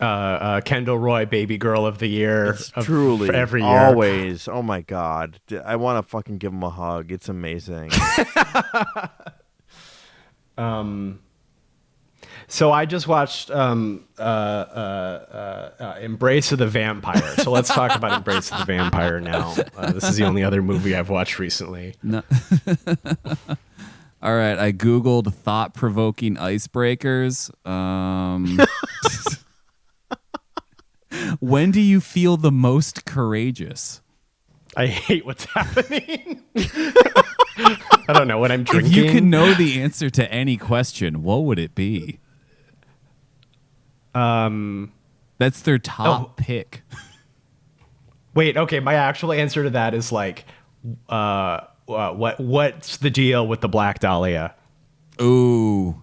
Kendall Roy, baby girl of the year. It's truly for every year. Always. Oh my God. I want to fucking give him a hug. It's amazing. So I just watched Embrace of the Vampire. So let's talk about Embrace of the Vampire now. This is the only other movie I've watched recently. No. All right, I Googled thought-provoking icebreakers. When do you feel the most courageous? I hate what's happening. I don't know, when I'm drinking. If you can know the answer to any question, what would it be? That's their top pick. Wait, okay, my actual answer to that is like, what's the deal with the Black Dahlia? Ooh,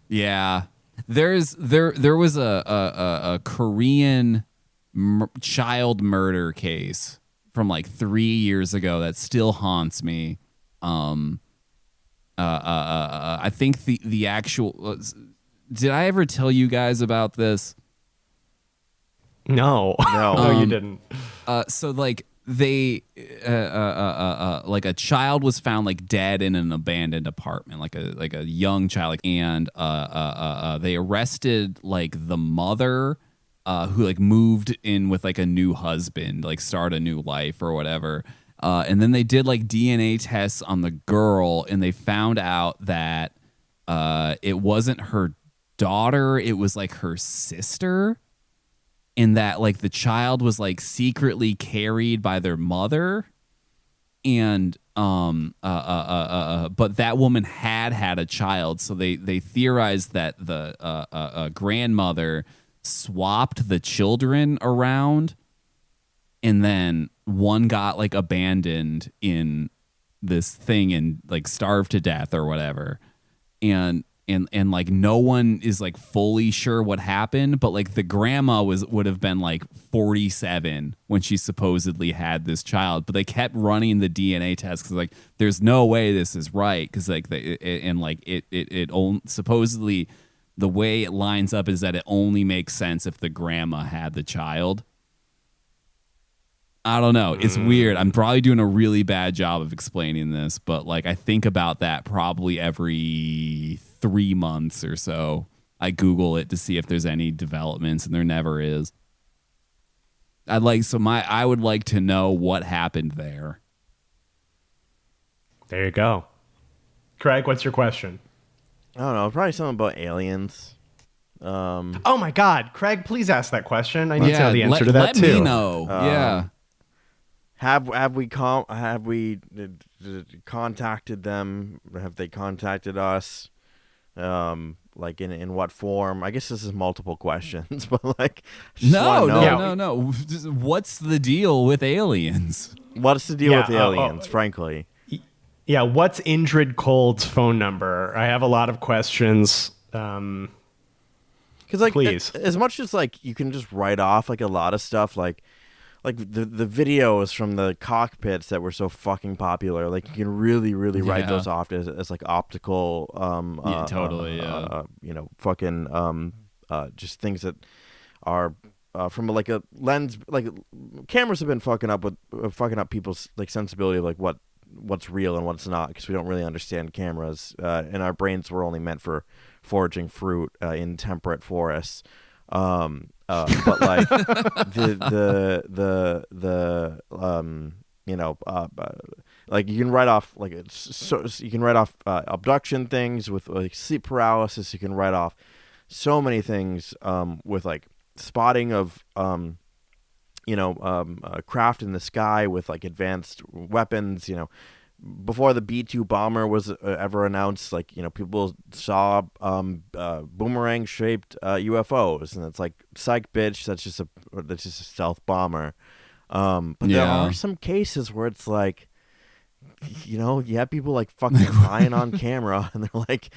yeah. There was a Korean child murder case from like 3 years ago that still haunts me. I think the actual. Did I ever tell you guys about this? No, you didn't. So like they, like a child was found like dead in an abandoned apartment, like a young child, and they arrested like the mother, who like moved in with like a new husband, like start a new life or whatever. And then they did like DNA tests on the girl, and they found out that it wasn't her daughter, it was like her sister, and that like the child was like secretly carried by their mother, and but that woman had a child, so they theorized that the grandmother swapped the children around, and then one got like abandoned in this thing and like starved to death or whatever, and like no one is like fully sure what happened, but like the grandma would have been like 47 when she supposedly had this child, but they kept running the DNA test because like there's no way this is right, because like it supposedly the way it lines up is that it only makes sense if the grandma had the child. I don't know. It's weird. I'm probably doing a really bad job of explaining this, but like I think about that probably every 3 months or so. I Google it to see if there's any developments, and there never is. I would like to know what happened there. There you go. Craig, what's your question? I don't know. Probably something about aliens. Oh my God, Craig, please ask that question. I need to know the answer to that too. Let me know. Yeah. Have we contacted them? Have they contacted us? Like in what form? I guess this is multiple questions, but like, no. What's the deal with aliens? What's the deal with aliens? Frankly, yeah. What's Indrid Cold's phone number? I have a lot of questions. Because like, please, as much as like you can just write off like a lot of stuff, like the videos from the cockpits that were so fucking popular, like you can really write those off as like optical totally fucking just things that are from like a lens. Like cameras have been fucking up people's like sensibility of like what's real and what's not, because we don't really understand cameras, and our brains were only meant for foraging fruit in temperate forests. But like like you can write off like you can write off abduction things with like sleep paralysis. You can write off so many things with like spotting of craft in the sky with like advanced weapons. Before the B-2 bomber was ever announced, like, people saw boomerang-shaped UFOs, and it's like, psych, bitch, that's just a stealth bomber. But there are some cases where it's like, you have people like fucking lying on camera, and they're like,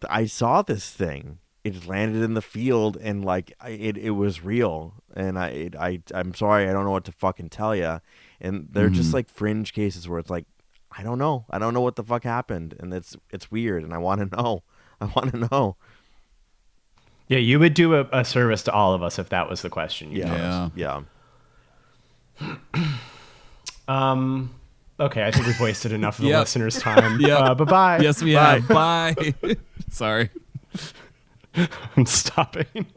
I saw this thing. It landed in the field, and like it was real, and I'm sorry, I don't know what to fucking tell you. And they're just like fringe cases where it's like, I don't know what the fuck happened, and it's weird, and I want to know. Yeah, you would do a service to all of us if that was the question. Yeah. Okay, I think we've wasted enough of the listeners' time. Bye-bye. Yes, we have. Bye. Sorry. I'm stopping.